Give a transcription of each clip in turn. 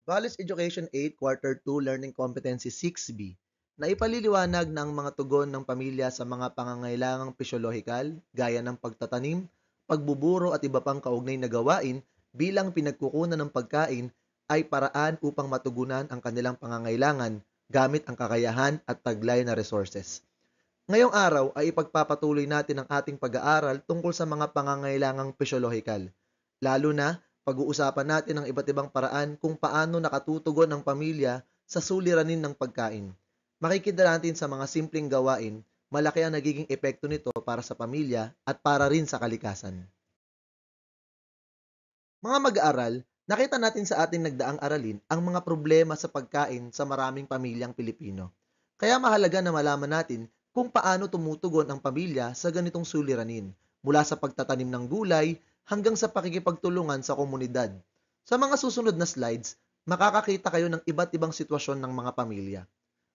College Education 8 Quarter 2 Learning Competency 6B na ipaliliwanag ng mga tugon ng pamilya sa mga pangangailangang pisyolohikal gaya ng pagtatanim, pagbuburo at iba pang kaugnay na gawain bilang pinagkukunan ng pagkain ay paraan upang matugunan ang kanilang pangangailangan gamit ang kakayahan at taglay na resources. Ngayong araw ay ipagpapatuloy natin ang ating pag-aaral tungkol sa mga pangangailangang pisyolohikal. Lalo na, pag-uusapan natin ang iba't ibang paraan kung paano nakatutugon ang pamilya sa suliranin ng pagkain. Makikita natin sa mga simpleng gawain, malaki ang nagiging epekto nito para sa pamilya at para rin sa kalikasan. Mga mag-aaral, nakita natin sa ating nagdaang aralin ang mga problema sa pagkain sa maraming pamilyang Pilipino. Kaya mahalaga na malaman natin kung paano tumutugon ang pamilya sa ganitong suliranin, mula sa pagtatanim ng gulay hanggang sa pakikipagtulungan sa komunidad. Sa mga susunod na slides, makakakita kayo ng iba't ibang sitwasyon ng mga pamilya.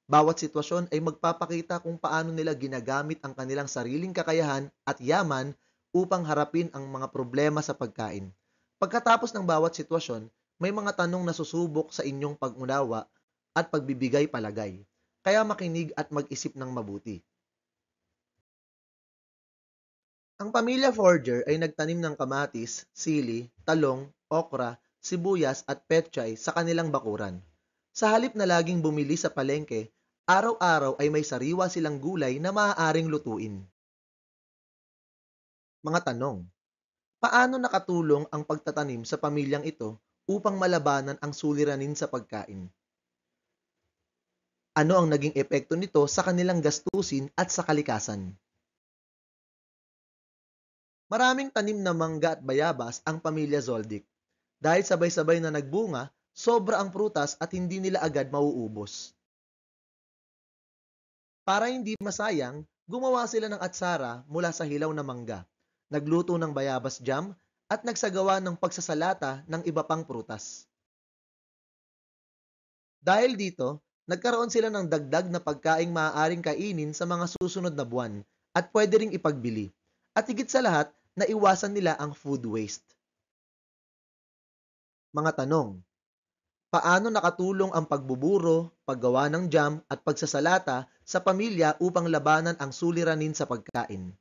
Bawat sitwasyon ay magpapakita kung paano nila ginagamit ang kanilang sariling kakayahan at yaman upang harapin ang mga problema sa pagkain. Pagkatapos ng bawat sitwasyon, may mga tanong na susubok sa inyong pag-unawa at pagbibigay palagay. Kaya makinig at mag-isip ng mabuti. Ang pamilya Forger ay nagtanim ng kamatis, sili, talong, okra, sibuyas at petchay sa kanilang bakuran. Sa halip na laging bumili sa palengke, araw-araw ay may sariwa silang gulay na maaaring lutuin. Mga tanong: paano nakatulong ang pagtatanim sa pamilyang ito upang malabanan ang suliranin sa pagkain? Ano ang naging epekto nito sa kanilang gastusin at sa kalikasan? Maraming tanim na mangga at bayabas ang pamilya Zoldyck. Dahil sabay-sabay na nagbunga, sobra ang prutas at hindi nila agad mauubos. Para hindi masayang, gumawa sila ng atsara mula sa hilaw na mangga, nagluto ng bayabas jam, at nagsagawa ng pagsasalata ng iba pang prutas. Dahil dito, nagkaroon sila ng dagdag na pagkaing maaaring kainin sa mga susunod na buwan at pwede ring ipagbili. At higit sa lahat, naiwasan nila ang food waste. Mga tanong: paano nakatulong ang pagbuburo, paggawa ng jam at pagsasalata sa pamilya upang labanan ang suliranin sa pagkain?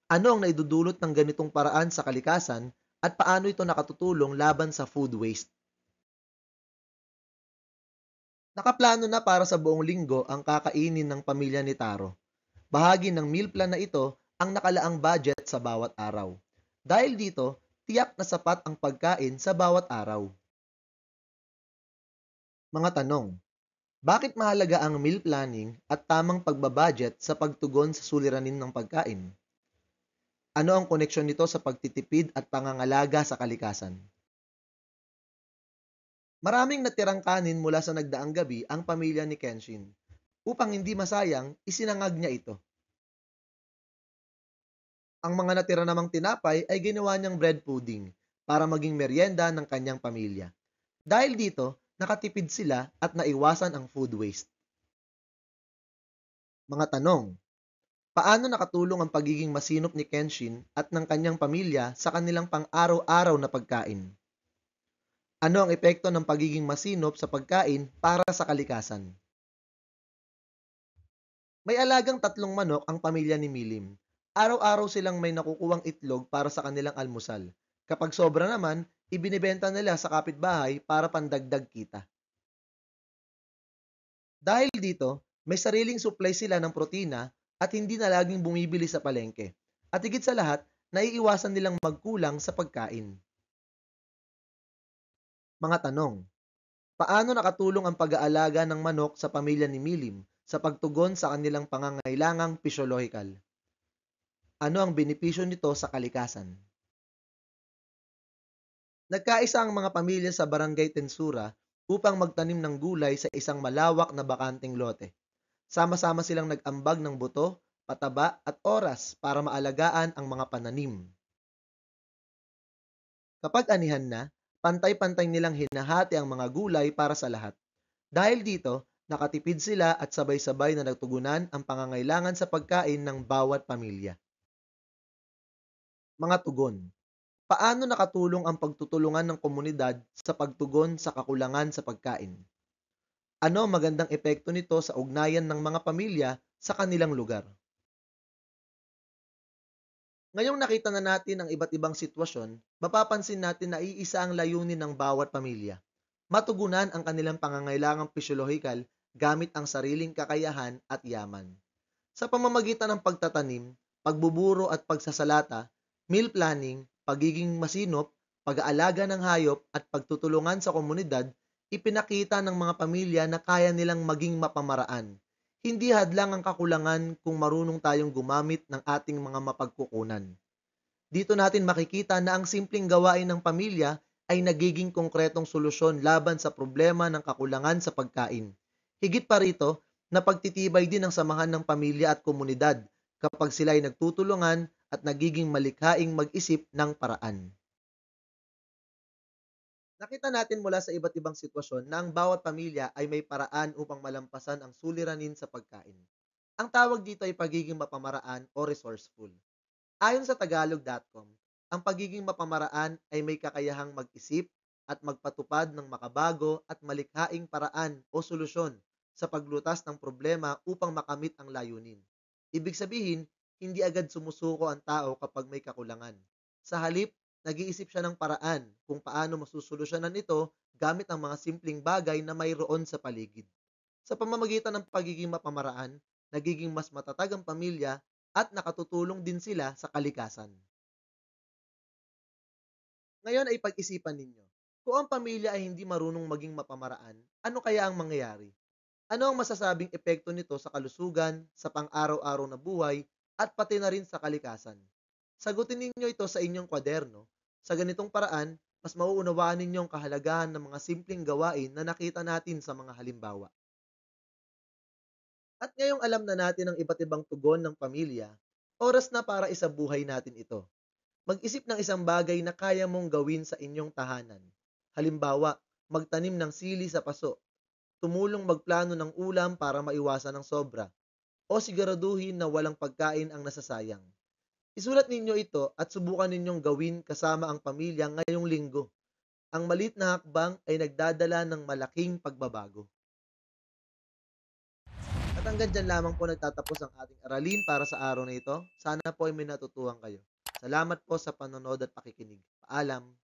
Ano ang naidudulot ng ganitong paraan sa kalikasan at paano ito nakatutulong laban sa food waste? Nakaplano na para sa buong linggo ang kakainin ng pamilya ni Taro. Bahagi ng meal plan na ito ang nakalaang budget sa bawat araw. Dahil dito, tiyak na sapat ang pagkain sa bawat araw. Mga tanong: bakit mahalaga ang meal planning at tamang pagbabudget sa pagtugon sa suliranin ng pagkain? Ano ang koneksyon nito sa pagtitipid at pangangalaga sa kalikasan? Maraming natirang kanin mula sa nagdaang gabi ang pamilya ni Kenshin. Upang hindi masayang, isinangag niya ito. Ang mga natira namang tinapay ay ginawa niyang bread pudding para maging merienda ng kanyang pamilya. Dahil dito, nakatipid sila at naiwasan ang food waste. Mga tanong: paano nakatulong ang pagiging masinop ni Kenshin at ng kanyang pamilya sa kanilang pang-araw-araw na pagkain? Ano ang epekto ng pagiging masinop sa pagkain para sa kalikasan? May alagang 3 manok ang pamilya ni Milim. Araw-araw silang may nakukuwang itlog para sa kanilang almusal. Kapag sobra naman, ibinebenta nila sa kapitbahay para pandagdag kita. Dahil dito, may sariling supply sila ng protina at hindi na laging bumibili sa palengke. At higit sa lahat, naiiwasan nilang magkulang sa pagkain. Mga tanong: paano nakatulong ang pag-aalaga ng manok sa pamilya ni Milim sa pagtugon sa kanilang pangangailangang pisyolohikal? Ano ang benepisyo nito sa kalikasan? Nagkaisa ang mga pamilya sa Barangay Tensura upang magtanim ng gulay sa isang malawak na bakanteng lote. Sama-sama silang nag-ambag ng buto, pataba at oras para maalagaan ang mga pananim. Kapag anihan na, pantay-pantay nilang hinahati ang mga gulay para sa lahat. Dahil dito, nakatipid sila at sabay-sabay na nagtugunan ang pangangailangan sa pagkain ng bawat pamilya. Mga tugon: Paano nakatulong ang pagtutulungan ng komunidad sa pagtugon sa kakulangan sa pagkain? Ano ang magandang epekto nito sa ugnayan ng mga pamilya sa kanilang lugar? Ngayong nakita na natin ang iba't ibang sitwasyon, mapapansin natin na iisa ang layunin ng bawat pamilya. Matugunan ang kanilang pangangailangang pisyolohikal gamit ang sariling kakayahan at yaman. Sa pamamagitan ng pagtatanim, pagbuburo at pagsasalata, meal planning, pagiging masinop, pag-aalaga ng hayop at pagtutulungan sa komunidad, ipinakita ng mga pamilya na kaya nilang maging mapamaraan. Hindi hadlang ang kakulangan kung marunong tayong gumamit ng ating mga mapagkukunan. Dito natin makikita na ang simpleng gawain ng pamilya ay nagiging konkretong solusyon laban sa problema ng kakulangan sa pagkain. Higit pa rito, napagtitibay din ang samahan ng pamilya at komunidad kapag sila ay nagtutulungan at nagiging malikhaing mag-isip ng paraan. Nakita natin mula sa iba't ibang sitwasyon na ang bawat pamilya ay may paraan upang malampasan ang suliranin sa pagkain. Ang tawag dito ay pagiging mapamaraan o resourceful. Ayon sa Tagalog.com, ang pagiging mapamaraan ay may kakayahang mag-isip at magpatupad ng makabago at malikhaing paraan o solusyon sa paglutas ng problema upang makamit ang layunin. Ibig sabihin, hindi agad sumusuko ang tao kapag may kakulangan. Sa halip, nag-iisip siya ng paraan kung paano masusolusyonan ito gamit ang mga simpleng bagay na mayroon sa paligid. Sa pamamagitan ng pagiging mapamaraan, nagiging mas matatag ang pamilya at nakatutulong din sila sa kalikasan. Ngayon ay pag-isipan ninyo, kung ang pamilya ay hindi marunong maging mapamaraan, ano kaya ang mangyayari? Ano ang masasabing epekto nito sa kalusugan, sa pang-araw-araw na buhay, at pati na rin sa kalikasan? Sagutin ninyo ito sa inyong kwaderno. Sa ganitong paraan, mas mauunawaan ninyo ang kahalagahan ng mga simpleng gawain na nakita natin sa mga halimbawa. At ngayong alam na natin ang iba't ibang tugon ng pamilya, oras na para isabuhay natin ito. Mag-isip ng isang bagay na kaya mong gawin sa inyong tahanan. Halimbawa, magtanim ng sili sa paso, tumulong magplano ng ulam para maiwasan ng sobra, o siguraduhin na walang pagkain ang nasasayang. Isulat ninyo ito at subukan ninyong gawin kasama ang pamilya ngayong linggo. Ang maliit na hakbang ay nagdadala ng malaking pagbabago. At hanggang dyan lamang po nagtatapos ang ating aralin para sa araw na ito. Sana po ay may natutuhan kayo. Salamat po sa panonood at pakikinig. Paalam!